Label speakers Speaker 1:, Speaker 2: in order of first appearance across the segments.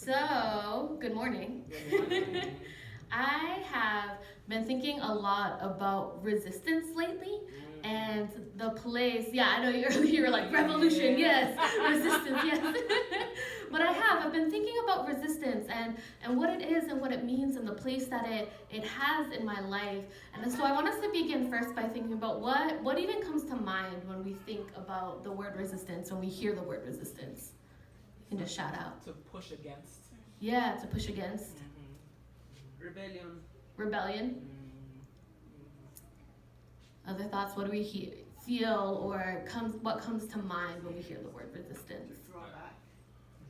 Speaker 1: So, good morning. I have been thinking a lot about resistance lately and the place. Yeah, I know you're like revolution, yes, resistance, yes. But I've been thinking about resistance and what it is and what it means and the place that it has in my life. And so I want us to begin first by thinking about what even comes to mind when we think about the word resistance, when we hear the word resistance. You can just shout out.
Speaker 2: To push against.
Speaker 1: Yeah, to push against.
Speaker 2: Rebellion.
Speaker 1: Rebellion. Other thoughts? What do we feel or what comes to mind when we hear the word resistance?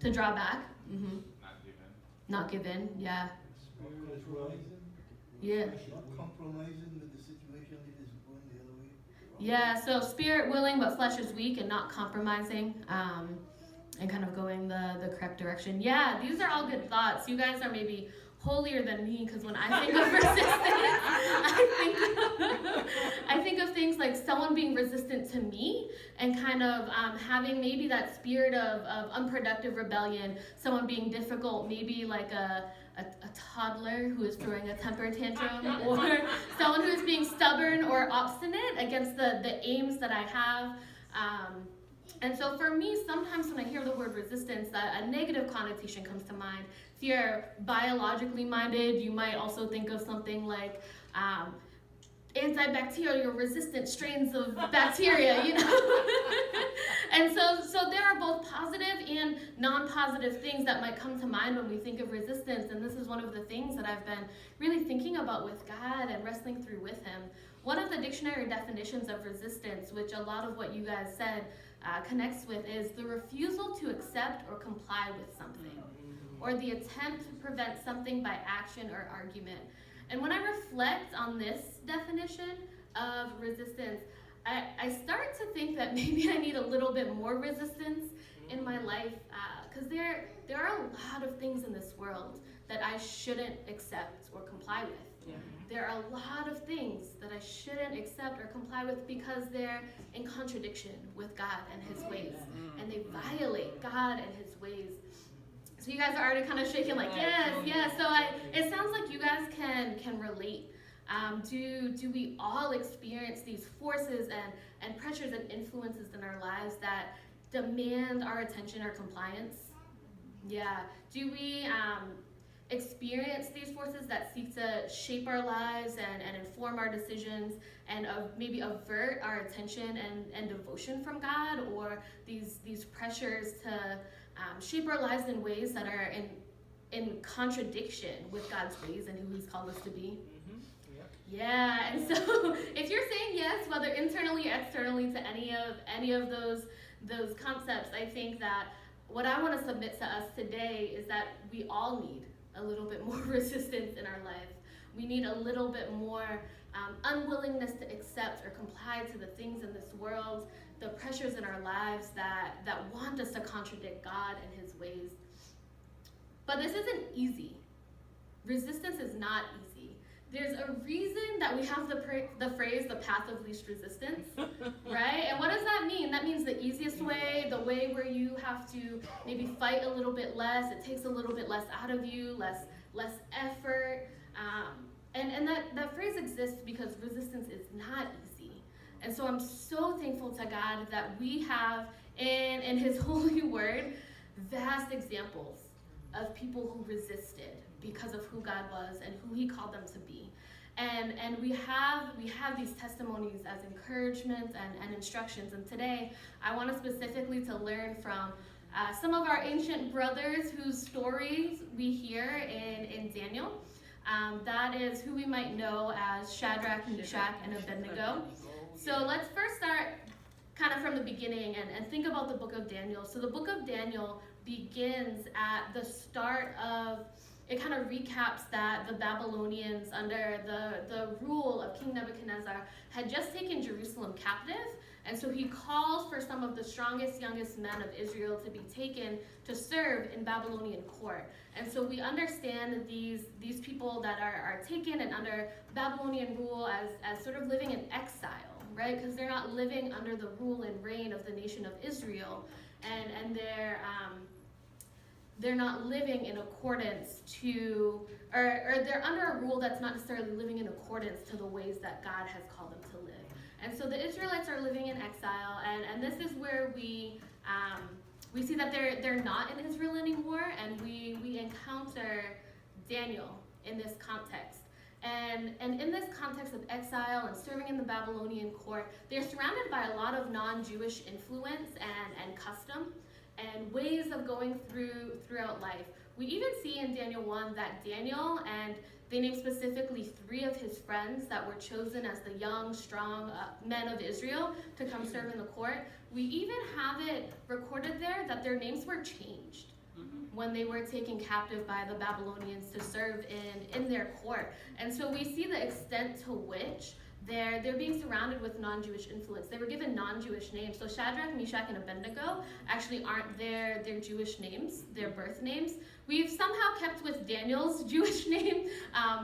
Speaker 1: To draw back. Mm-hmm. Not give in. Yeah. Yeah.
Speaker 3: Not compromising with the situation, it is going the other way.
Speaker 1: Yeah, so spirit willing but flesh is weak and not compromising. And kind of going the correct direction. Yeah, these are all good thoughts. You guys are maybe holier than me, because when I think of resistance, I think of things like someone being resistant to me and kind of having maybe that spirit of unproductive rebellion, someone being difficult, maybe like a toddler who is throwing a temper tantrum, or someone who is being stubborn or obstinate against the aims that I have. And so for me, sometimes when I hear the word resistance, a negative connotation comes to mind. If you're biologically minded, you might also think of something like antibacterial resistant strains of bacteria, And so there are both positive and non-positive things that might come to mind when we think of resistance. And this is one of the things that I've been really thinking about with God and wrestling through with Him. One of the dictionary definitions of resistance, which a lot of what you guys said connects with, is the refusal to accept or comply with something, or the attempt to prevent something by action or argument. And when I reflect on this definition of resistance, I start to think that maybe I need a little bit more resistance in my life, because there are a lot of things in this world that I shouldn't accept or comply with. Yeah. There are a lot of things that I shouldn't accept or comply with because they're in contradiction with God and His ways, and they violate God and His ways. So you guys are already kind of shaking like, yes. So it sounds like you guys can relate. Do we all experience these forces and pressures and influences in our lives that demand our attention or compliance? Yeah. Do we experience these forces that seek to shape our lives and inform our decisions and maybe avert our attention and devotion from God, or these pressures to shape our lives in ways that are in contradiction with God's ways and who He's called us to be? Yeah, and so if you're saying yes, whether internally or externally, to any of those concepts, I think that what I want to submit to us today is that we all need a little bit more resistance in our life. We need a little bit more unwillingness to accept or comply to the things in this world, the pressures in our lives that want us to contradict God and His ways. But this isn't easy. Resistance is not easy. There's a reason that we have the phrase, the path of least resistance, right? And what does that mean? That means the easiest way, the way where you have to maybe fight a little bit less, it takes a little bit less out of you, less effort. And that phrase exists because resistance is not easy. And so I'm so thankful to God that we have in His holy word vast examples of people who resisted because of who God was and who He called them to be. And we have these testimonies as encouragement and instructions. And today I want to specifically to learn from some of our ancient brothers whose stories we hear in Daniel. That is who we might know as Shadrach, Meshach, and Abednego. So let's first start kind of from the beginning and think about the book of Daniel. So the book of Daniel begins at the start of, it kind of recaps that the Babylonians under the rule of King Nebuchadnezzar had just taken Jerusalem captive. And so he calls for some of the strongest, youngest men of Israel to be taken to serve in Babylonian court. And so we understand these people that are taken and under Babylonian rule as sort of living in exile, right? Because they're not living under the rule and reign of the nation of Israel. And they're not living in accordance to, or they're under a rule that's not necessarily living in accordance to the ways that God has called them to live. And so the Israelites are living in exile, and this is where we see that they're not in Israel anymore, and we encounter Daniel in this context. And in this context of exile and serving in the Babylonian court, they're surrounded by a lot of non-Jewish influence and custom and ways of going throughout life. We even see in Daniel 1 that Daniel, and they name specifically 3 of his friends that were chosen as the young, strong men of Israel to come serve in the court. We even have it recorded there that their names were changed when they were taken captive by the Babylonians to serve in their court. And so we see the extent to which they're being surrounded with non-Jewish influence. They were given non-Jewish names. So Shadrach, Meshach, and Abednego actually aren't their Jewish names, their birth names. We've somehow kept with Daniel's Jewish name,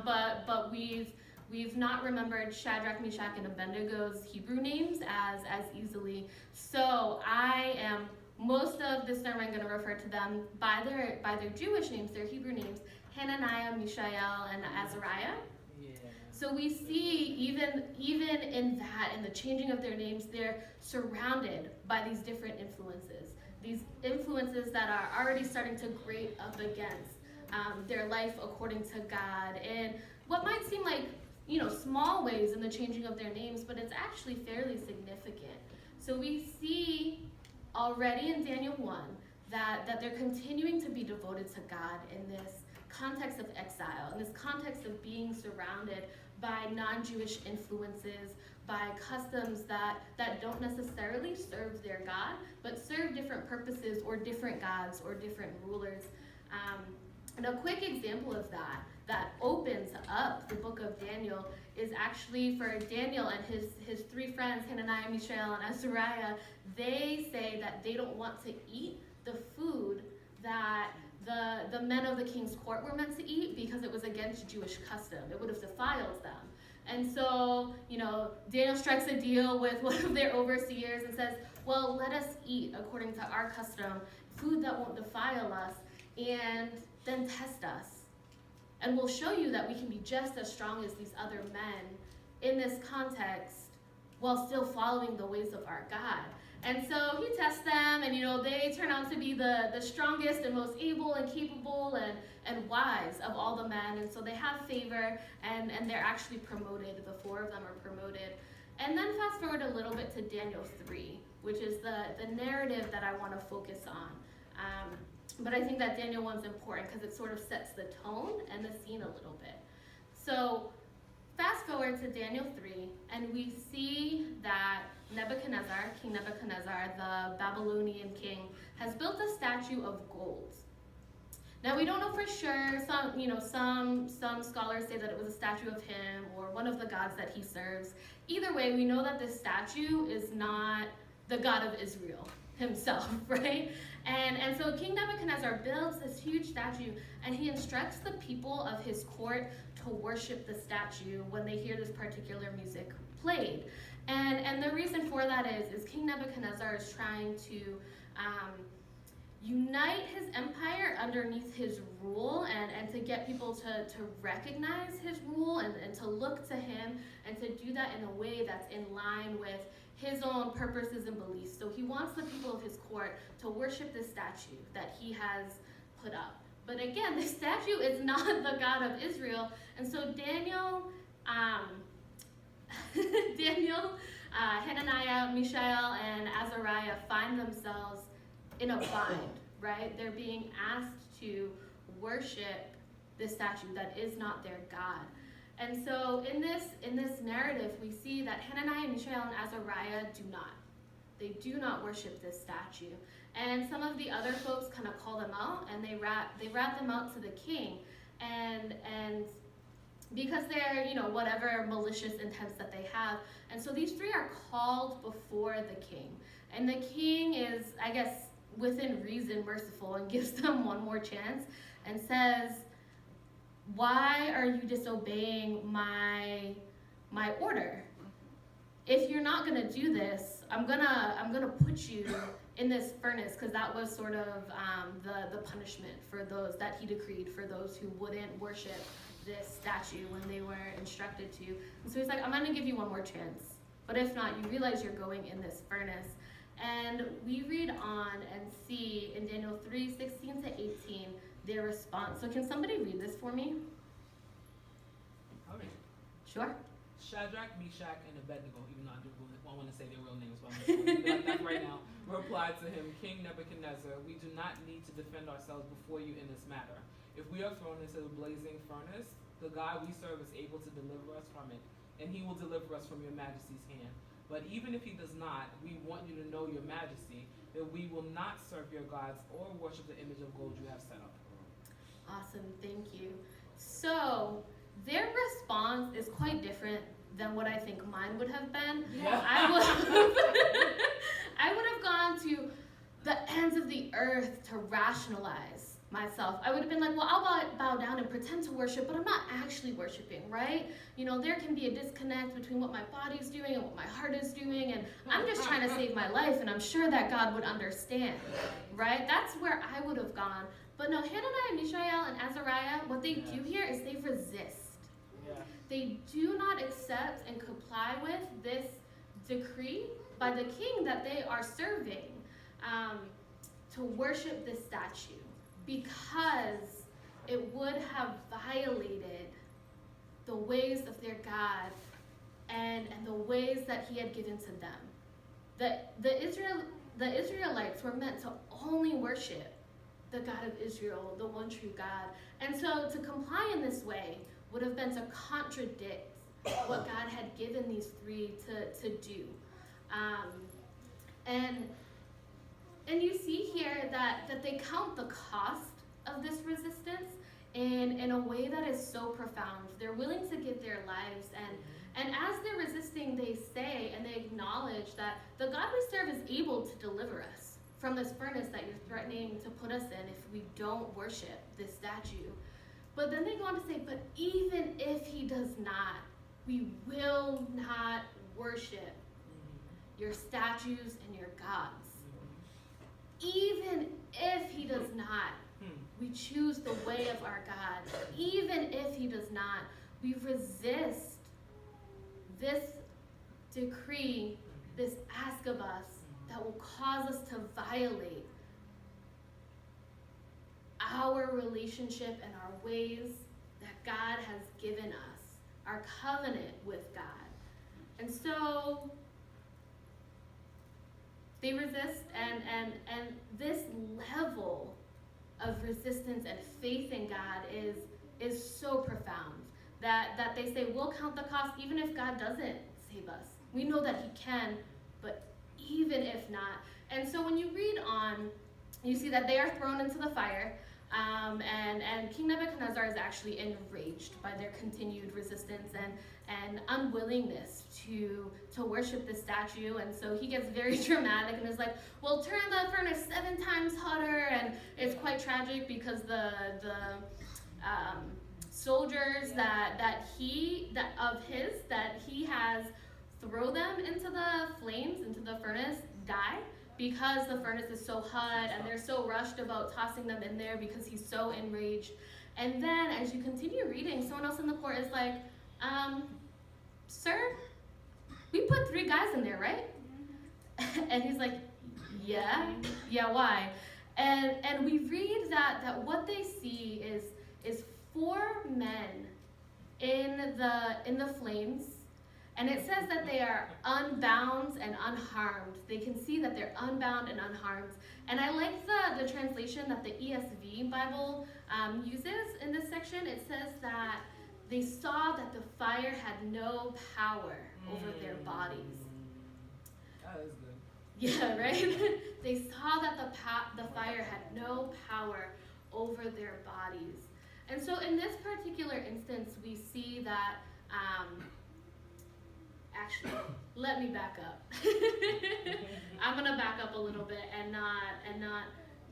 Speaker 1: but we've not remembered Shadrach, Meshach, and Abednego's Hebrew names as easily. So most of this sermon, I'm going to refer to them by their Jewish names, their Hebrew names, Hananiah, Mishael, and Azariah.
Speaker 2: Yeah.
Speaker 1: So we see even in that, in the changing of their names, they're surrounded by these different influences. These influences that are already starting to grate up against their life according to God. And what might seem like, small ways in the changing of their names, but it's actually fairly significant. So we see already in Daniel 1 that they're continuing to be devoted to God in this context of exile, in this context of being surrounded by non-Jewish influences, by customs that don't necessarily serve their God, but serve different purposes or different gods or different rulers. And a quick example of that opens up the book of Daniel is actually for Daniel and his 3 friends, Hananiah, Mishael, and Azariah. They say that they don't want to eat the food that the men of the king's court were meant to eat because it was against Jewish custom. It would have defiled them. And so, Daniel strikes a deal with one of their overseers and says, well, let us eat according to our custom, food that won't defile us, and then test us. And we'll show you that we can be just as strong as these other men in this context while still following the ways of our God. And so he tests them, and they turn out to be the strongest and most able and capable and wise of all the men. And so they have favor, and they're actually promoted. The 4 of them are promoted. And then fast forward a little bit to Daniel 3, which is the narrative that I want to focus on. But I think that Daniel 1's important because it sort of sets the tone and the scene a little bit. So fast forward to Daniel 3, and we see that King Nebuchadnezzar, the Babylonian king, has built a statue of gold. Now we don't know for sure. Some scholars say that it was a statue of him or one of the gods that he serves. Either way, we know that this statue is not the God of Israel himself, right? And so King Nebuchadnezzar builds this huge statue, and he instructs the people of his court to worship the statue when they hear this particular music played. And the reason for that is King Nebuchadnezzar is trying to unite his empire underneath his rule and to get people to recognize his rule and to look to him and to do that in a way that's in line with his own purposes and beliefs. So he wants the people of his court to worship this statue that he has put up. But again, this statue is not the God of Israel. And so Daniel, Hananiah, Mishael, and Azariah find themselves in a bind, right? They're being asked to worship this statue that is not their God. And so in this narrative, we see that Hananiah, Mishael, and Azariah do not. They do not worship this statue. And some of the other folks kind of call them out, and they rat them out to the king. And because they're, whatever malicious intents that they have. And so these 3 are called before the king. And the king is, I guess, within reason merciful and gives them one more chance and says, why are you disobeying my order? If you're not gonna do this, I'm gonna put you in this furnace, because that was sort of the punishment for those that he decreed for those who wouldn't worship this statue when they were instructed to. And so he's like, I'm going to give you one more chance. But if not, you realize you're going in this furnace. And we read on and see in Daniel 3:16 to 18 their response. So can somebody read this for me?
Speaker 2: Okay.
Speaker 1: Sure.
Speaker 2: Shadrach, Meshach, and Abednego, even though I don't want to say their real names, but I'm just going to be like that right now, replied to him, King Nebuchadnezzar, we do not need to defend ourselves before you in this matter. If we are thrown into the blazing furnace, the God we serve is able to deliver us from it, and he will deliver us from your majesty's hand. But even if he does not, we want you to know, your majesty, that we will not serve your gods or worship the image of gold you have set up.
Speaker 1: Awesome, thank you. So their response is quite different than what I think mine would have been.
Speaker 2: Yeah.
Speaker 1: I would have gone to the ends of the earth to rationalize myself. I would have been like, well, I'll bow down and pretend to worship, but I'm not actually worshiping, right? You know, there can be a disconnect between what my body's doing and what my heart is doing, and I'm just trying to save my life, and I'm sure that God would understand, right? That's where I would have gone. But no, Hananiah, Mishael, and Azariah, what they do here is they resist.
Speaker 2: Yeah.
Speaker 1: They do not accept and comply with this decree by the king that they are serving to worship this statue, because it would have violated the ways of their God and the ways that he had given to them. The Israelites were meant to only worship the God of Israel, the one true God. And so to comply in this way would have been to contradict what God had given these three to do. And you see here that they count the cost of this resistance in a way that is so profound. They're willing to give their lives, and as they're resisting, they say and they acknowledge that the God we serve is able to deliver us from this furnace that you're threatening to put us in if we don't worship this statue. But then they go on to say, but even if he does not, we will not worship your statues and your gods. Even if he does not, we choose the way of our God. Even if he does not, we resist this decree, this ask of us that will cause us to violate our relationship and our ways that God has given us, our covenant with God. And so they resist, and this level of resistance and faith in God is so profound that they say, we'll count the cost even if God doesn't save us. We know that he can, but even if not. And so when you read on, you see that they are thrown into the fire, and King Nebuchadnezzar is actually enraged by their continued resistance and unwillingness to worship the statue. And so he gets very dramatic and is like, well, turn the furnace 7 times hotter. And it's quite tragic because the soldiers that he has throw them into the flames, into the furnace, die, because the furnace is so hot and they're so rushed about tossing them in there because he's so enraged. And then as you continue reading, someone else in the court is like, sir, we put 3 guys in there, right? And he's like, yeah, why? And we read that what they see is 4 men in the flames. And it says that they are unbound and unharmed. They can see that they're unbound and unharmed. And I like the translation that the ESV Bible uses in this section. It says that they saw that the fire had no power over their bodies.
Speaker 2: That is good.
Speaker 1: Yeah, right? They saw that the fire had no power over their bodies. And so in this particular instance, we see that actually, let me back up. I'm gonna back up a little bit and not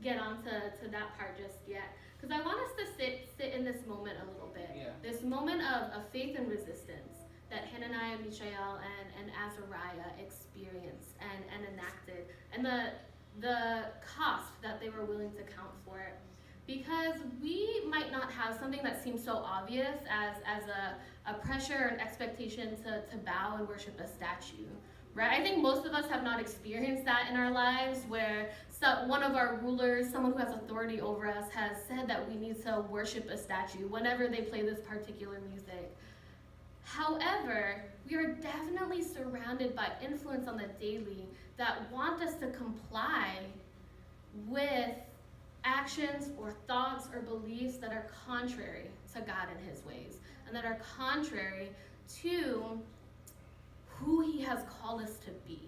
Speaker 1: get onto that part just yet, because I want us to sit in this moment a little bit.
Speaker 2: Yeah.
Speaker 1: This moment of faith and resistance that Hananiah, Mishael, and Azariah experienced and enacted. And the cost that they were willing to count for it. Because we might not have something that seems so obvious as a pressure and expectation to bow and worship a statue, right? I think most of us have not experienced that in our lives where one of our rulers, someone who has authority over us, has said that we need to worship a statue whenever they play this particular music. However, we are definitely surrounded by influence on the daily that want us to comply with actions or thoughts or beliefs that are contrary to God and his ways, and that are contrary to who he has called us to be.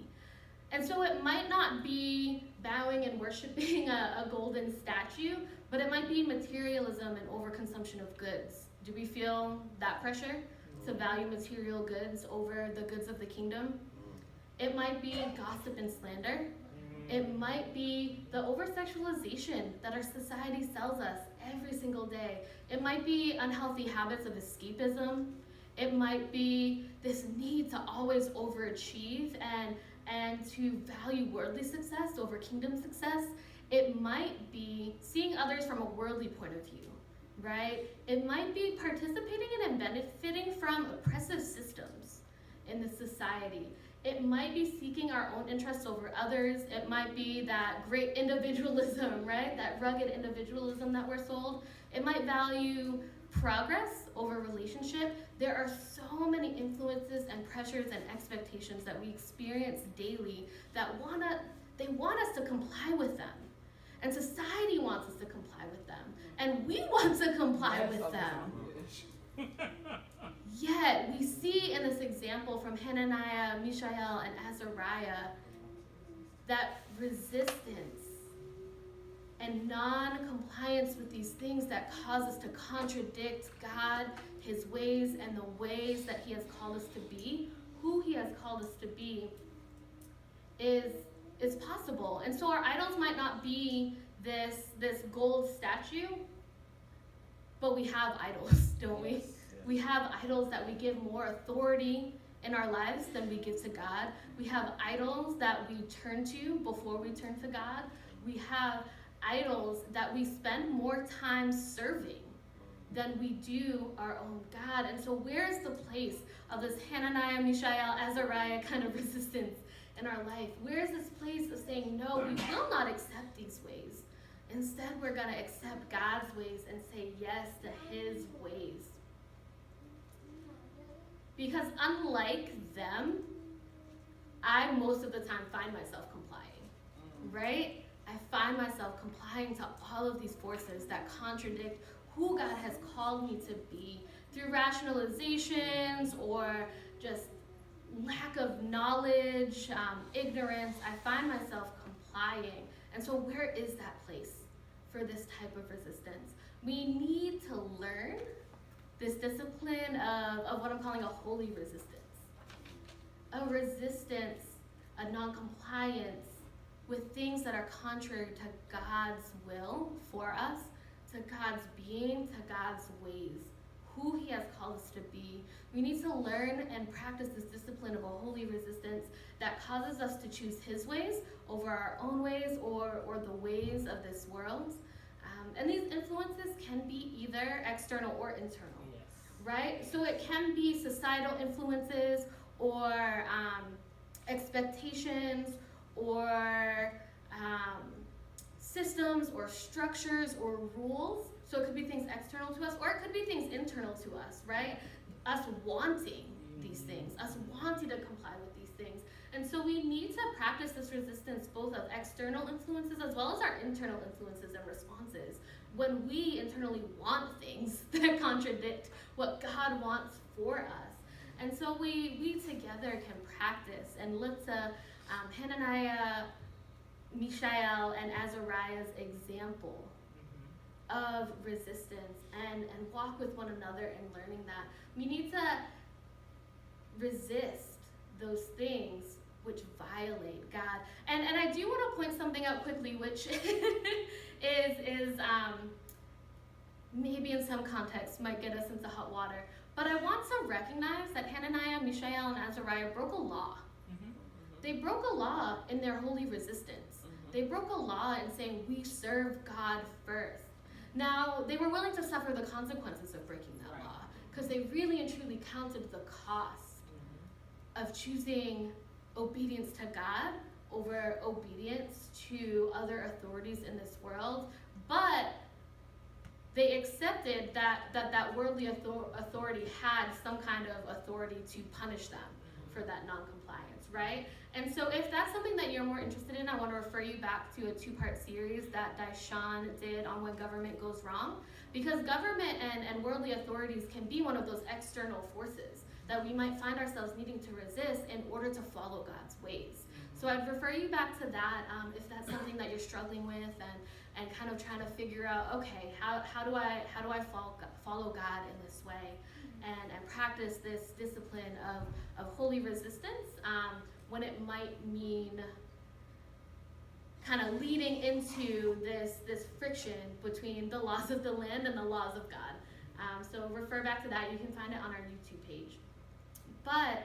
Speaker 1: And so it might not be bowing and worshiping a golden statue, but it might be materialism and overconsumption of goods. Do we feel that pressure to value material goods over the goods of the kingdom? It might be gossip and slander. It might be the over-sexualization that our society sells us every single day. It might be unhealthy habits of escapism. It might be this need to always overachieve and to value worldly success over kingdom success. It might be seeing others from a worldly point of view, right? It might be participating in and benefiting from oppressive systems in the society. It might be seeking our own interests over others. It might be that great individualism, right? That rugged individualism that we're sold. It might value progress over relationship. There are so many influences and pressures and expectations that we experience daily that they want us to comply with them. And society wants us to comply with them. And we want to comply with them. Yet, we see in this example from Hananiah, Mishael, and Azariah that resistance and non-compliance with these things that cause us to contradict God, his ways, and the ways that he has called us to be, who he has called us to be, is possible. And so our idols might not be this gold statue, but we have idols, don't we? We have idols that we give more authority in our lives than we give to God. We have idols that we turn to before we turn to God. We have idols that we spend more time serving than we do our own God. And so where is the place of this Hananiah, Mishael, Azariah kind of resistance in our life? Where is this place of saying, no, we will not accept these ways. Instead, we're going to accept God's ways and say yes to his ways. Because unlike them, I most of the time find myself complying, right? I find myself complying to all of these forces that contradict who God has called me to be through rationalizations or just lack of knowledge, ignorance. I find myself complying. And so where is that place for this type of resistance? We need to learn this discipline of what I'm calling a holy resistance. A resistance, a non-compliance with things that are contrary to God's will for us, to God's being, to God's ways, who he has called us to be. We need to learn and practice this discipline of a holy resistance that causes us to choose his ways over our own ways or the ways of this world. And these influences can be either external or internal. Right? So it can be societal influences or expectations or systems or structures or rules. So it could be things external to us or it could be things internal to us, right? Us wanting these things, us wanting to comply with these things. And so we need to practice this resistance both of external influences as well as our internal influences and responses. When we internally want things that contradict what God wants for us. And so we together can practice and look to Hananiah, Mishael, and Azariah's example of resistance and walk with one another in learning that. We need to resist those things which violate God. And I do want to point something out quickly, which is maybe in some context might get us into hot water. But I want to recognize that Hananiah, Mishael, and Azariah broke a law. They broke a law in their holy resistance. They broke a law in saying we serve God first. Now, they were willing to suffer the consequences of breaking that
Speaker 2: Right.
Speaker 1: law because they really and truly counted the cost of choosing obedience to God over obedience to other authorities in this world. But they accepted that worldly authority had some kind of authority to punish them for that non-compliance, right? And so if that's something that you're more interested in, I want to refer you back to a 2-part series that Daishan did on when government goes wrong. Because government and worldly authorities can be one of those external forces that we might find ourselves needing to resist in order to follow God's ways. So I'd refer you back to that if that's something that you're struggling with and kind of trying to figure out, okay, how do I follow God in this way and practice this discipline of holy resistance when it might mean kind of leading into this friction between the laws of the land and the laws of God. So refer back to that. You can find it on our YouTube page. But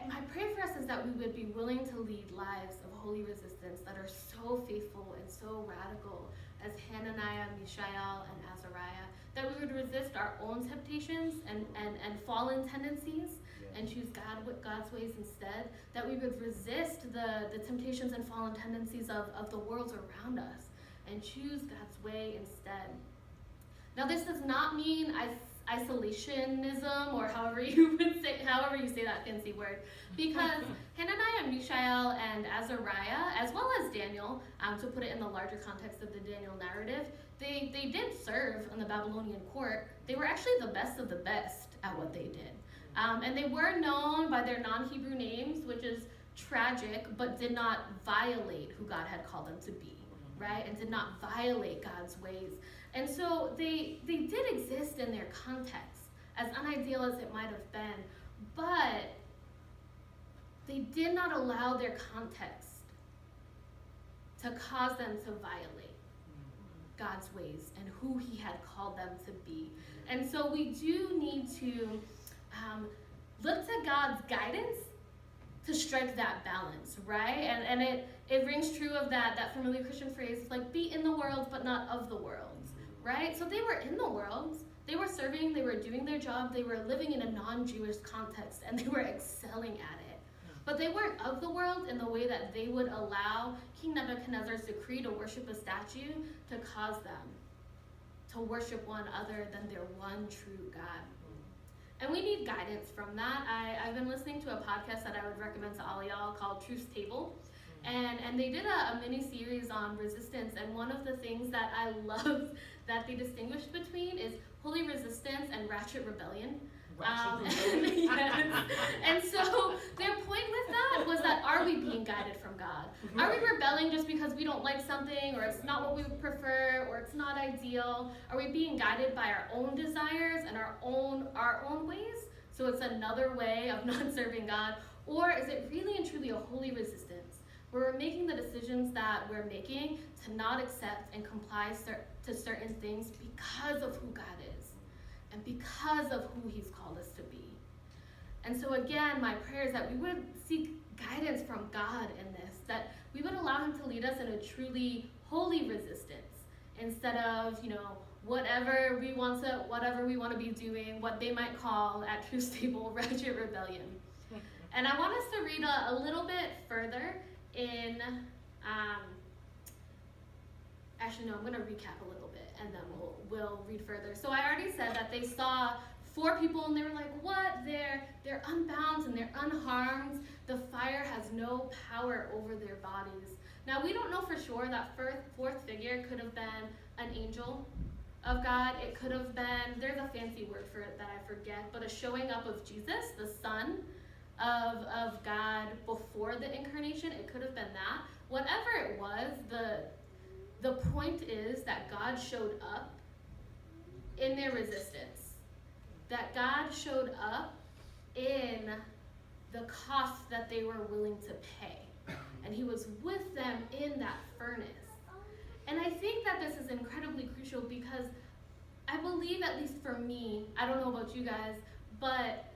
Speaker 1: my prayer for us is that we would be willing to lead lives of holy resistance that are so faithful and so radical as Hananiah, Mishael, and Azariah, that we would resist our own temptations and fallen tendencies and choose God's ways instead, that we would resist the temptations and fallen tendencies of the world around us and choose God's way instead. Now, this does not mean isolationism, or however you say that fancy word, because Hananiah, Mishael, and Azariah, as well as Daniel, to put it in the larger context of the Daniel narrative, they did serve in the Babylonian court. They were actually the best of the best at what they did. And they were known by their non-Hebrew names, which is tragic, but did not violate who God had called them to be, right? And did not violate God's ways. And so they did exist in their context, as unideal as it might have been, but they did not allow their context to cause them to violate God's ways and who he had called them to be. And so we do need to look to God's guidance to strike that balance, right? And it rings true of that familiar Christian phrase, like, be in the world but not of the world, right? So they were in the world, they were serving, they were doing their job, they were living in a non-Jewish context, and they were excelling at it. But they weren't of the world in the way that they would allow King Nebuchadnezzar's decree to worship a statue to cause them to worship one other than their one true God. And we need guidance from that. I've been listening to a podcast that I would recommend to all y'all called Truth's Table. And they did a mini-series on resistance, and one of the things that I love that they distinguished between is holy resistance and ratchet rebellion. Yes. And so their point with that was that, are we being guided from God? Are we rebelling just because we don't like something, or it's not what we would prefer, or it's not ideal? Are we being guided by our own desires and our own ways? So it's another way of not serving God? Or is it really and truly a holy resistance, where we're making the decisions that we're making to not accept and comply to certain things because of who God is and because of who he's called us to be? And so again, my prayer is that we would seek guidance from God in this, that we would allow him to lead us in a truly holy resistance instead of, whatever we want to be doing, what they might call at Truth's Table ratchet rebellion. And I want us to read a little bit further in, actually no, I'm going to recap a little bit and then we'll read further. So I already said that they saw 4 people and they were like, what? They're unbound and they're unharmed. The fire has no power over their bodies. Now we don't know for sure that fourth figure could have been an angel of God. It could have been, there's a fancy word for it that I forget, but a showing up of Jesus, the Son of God before the incarnation. It could have been that. Whatever it was, the point is that God showed up in their resistance. That God showed up in the cost that they were willing to pay. And he was with them in that furnace. And I think that this is incredibly crucial because I believe, at least for me, I don't know about you guys, but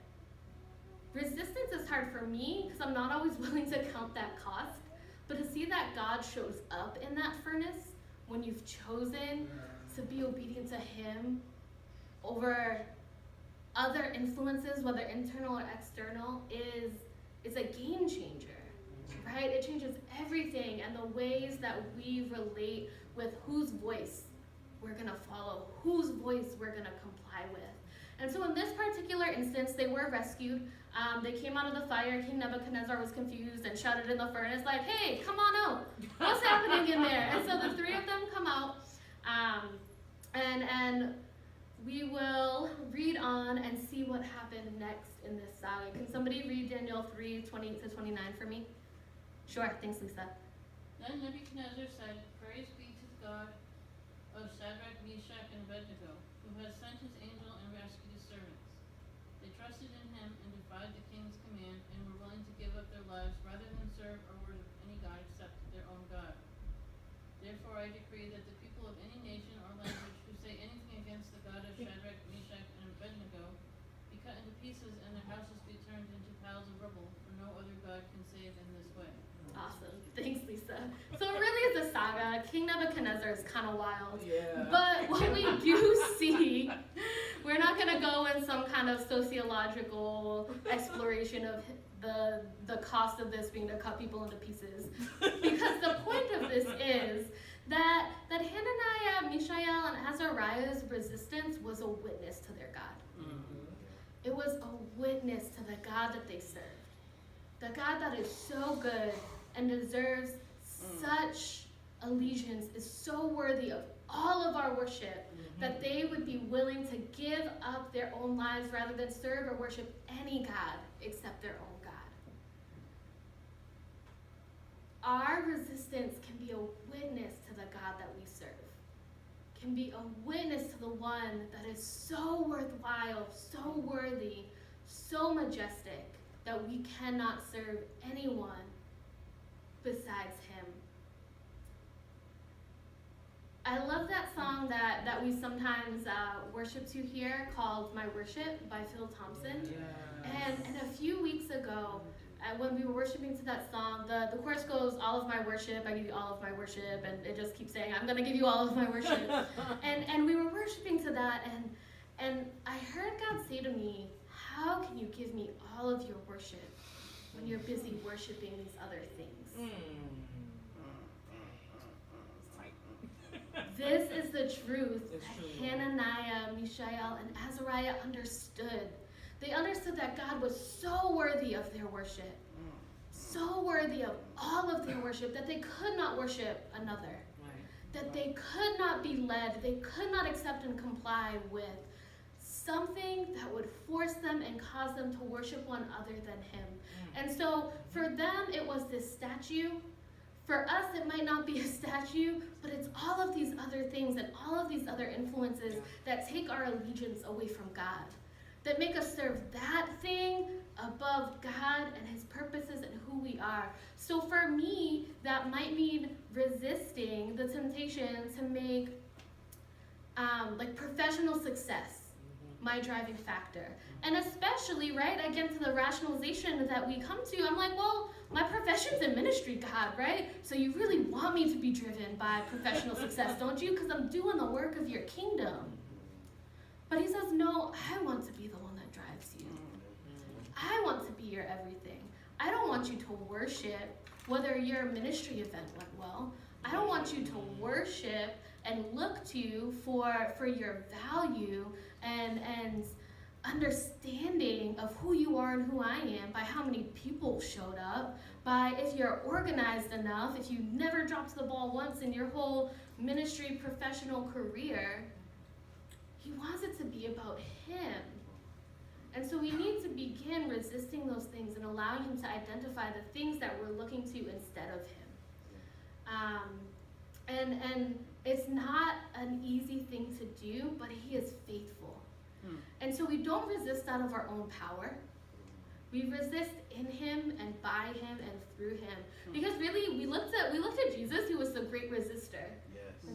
Speaker 1: resistance is hard for me because I'm not always willing to count that cost. But to see that God shows up in that furnace when you've chosen to be obedient to Him over other influences, whether internal or external, is a game changer, right? It changes everything and the ways that we relate with whose voice we're gonna follow, whose voice we're gonna comply with. And so in this particular instance, they were rescued. They came out of the fire. King Nebuchadnezzar was confused and shouted in the furnace, like, hey, come on out. What's happening in there? And so the three of them come out, and we will read on and see what happened next in this saga. Can somebody read Daniel 3:20-29 for me? Sure, thanks, Lisa.
Speaker 4: Then Nebuchadnezzar said, Praise be to the God of Shadrach, Meshach, and Abednego, who has sent his angel and rescued his servants. They trusted in him and defied the king's command and were willing to give up their lives rather than serve or worship any god except their own God. Therefore I decree that the people of any nation or language who say anything against the God of Shadrach, Meshach, and Abednego be cut into pieces and their houses be turned into piles of rubble, for no other God can save in this way.
Speaker 1: Awesome. Thanks, Lisa. So it really is a saga. King Nebuchadnezzar is kind of wild.
Speaker 2: Yeah.
Speaker 1: But what we do see, we're not going to go in some kind of sociological exploration of the cost of this being to cut people into pieces. Because the point of this is that Hananiah, Mishael, and Azariah's resistance was a witness to their God.
Speaker 2: Mm-hmm.
Speaker 1: It was a witness to the God that they served. The God that is so good and deserves such allegiance, is so worthy of all of our worship, that they would be willing to give up their own lives rather than serve or worship any God except their own God. Our resistance can be a witness to the God that we serve, can be a witness to the one that is so worthwhile, so worthy, so majestic, that we cannot serve anyone besides him. I love that song that we sometimes worship to here called My Worship by Phil Thompson.
Speaker 2: Yes.
Speaker 1: And a few weeks ago, when we were worshiping to that song, the chorus goes, all of my worship, I give you all of my worship, and it just keeps saying, I'm gonna give you all of my worship. and we were worshiping to that, and I heard God say to me, how can you give me all of your worship when you're busy worshiping these other things? This is the truth
Speaker 2: It's
Speaker 1: that
Speaker 2: true.
Speaker 1: Hananiah, Mishael, and Azariah understood. They understood that God was so worthy of their worship, so worthy of all of their worship, that they could not worship another, that they could not be led, they could not accept and comply with something that would force them and cause them to worship one other than him. And so for them, it was this statue. For us, it might not be a statue, but it's all of these other things and all of these other influences that take our allegiance away from God, that make us serve that thing above God and his purposes and who we are. So for me, that might mean resisting the temptation to make like professional success my driving factor. And especially, right, again, to the rationalization that we come to, I'm like, well, my profession's in ministry, God, right? So you really want me to be driven by professional success, don't you? Because I'm doing the work of your kingdom. But he says, no, I want to be the one that drives you. I want to be your everything. I don't want you to worship whether your ministry event went well. I don't want you to worship and look to for your value and understanding of who you are and who I am by how many people showed up, by if you're organized enough, if you never dropped the ball once in your whole ministry professional career. He wants it to be about him. And so we need to begin resisting those things and allowing him to identify the things that we're looking to instead of him. And it's not an easy thing to do, but he is faithful. And so we don't resist out of our own power. We resist in him and by him and through him. Because really, we looked at Jesus, who was the great resistor,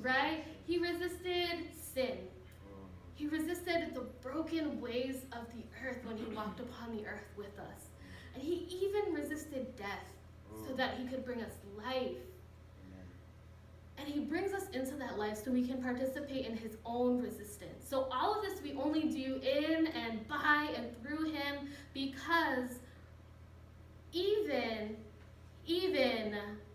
Speaker 1: right? He resisted sin. He resisted the broken ways of the earth when he walked upon the earth with us. And he even resisted death so that he could bring us life.
Speaker 5: Amen.
Speaker 1: And he brings us into that life so we can participate in his own resistance. So all of this we only do in and by and through him, because even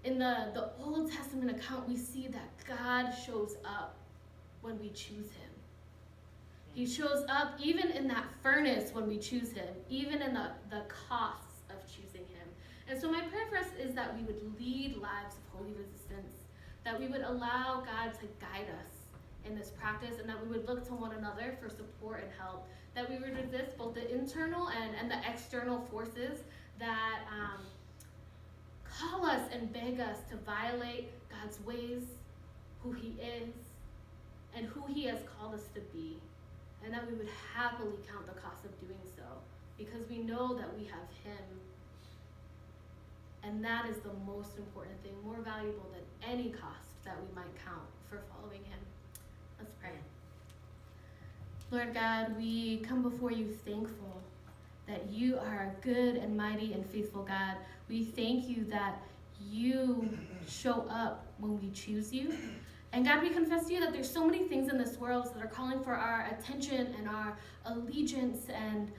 Speaker 1: in the Old Testament account, we see that God shows up when we choose him. He shows up even in that furnace when we choose him, even in the costs of choosing him. And so my prayer for us is that we would lead lives of holy resistance, that we would allow God to guide us in this practice, and that we would look to one another for support and help, that we would resist both the internal and the external forces that call us and beg us to violate God's ways, who he is, and who he has called us to be, and that we would happily count the cost of doing so, because we know that we have him, and that is the most important thing, more valuable than any cost that we might count for following him. Let's pray. Lord God, we come before you thankful that you are a good and mighty and faithful God. We thank you that you show up when we choose you. And God, we confess to you that there's so many things in this world that are calling for our attention and our allegiance, and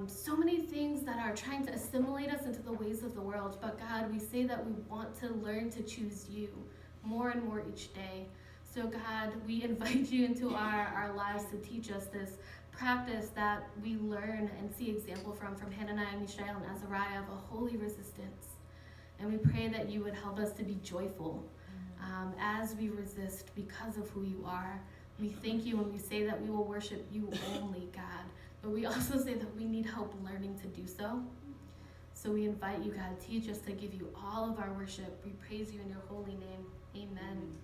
Speaker 1: so many things that are trying to assimilate us into the ways of the world. But God, we say that we want to learn to choose you more and more each day. So God, we invite you into our lives to teach us this practice that we learn and see example from Hananiah, Mishael, and Azariah, of a holy resistance. And we pray that you would help us to be joyful as we resist because of who you are. We thank you when we say that we will worship you only, God. But we also say that we need help learning to do so. So we invite you, God, teach us to give you all of our worship. We praise you in your holy name. Amen.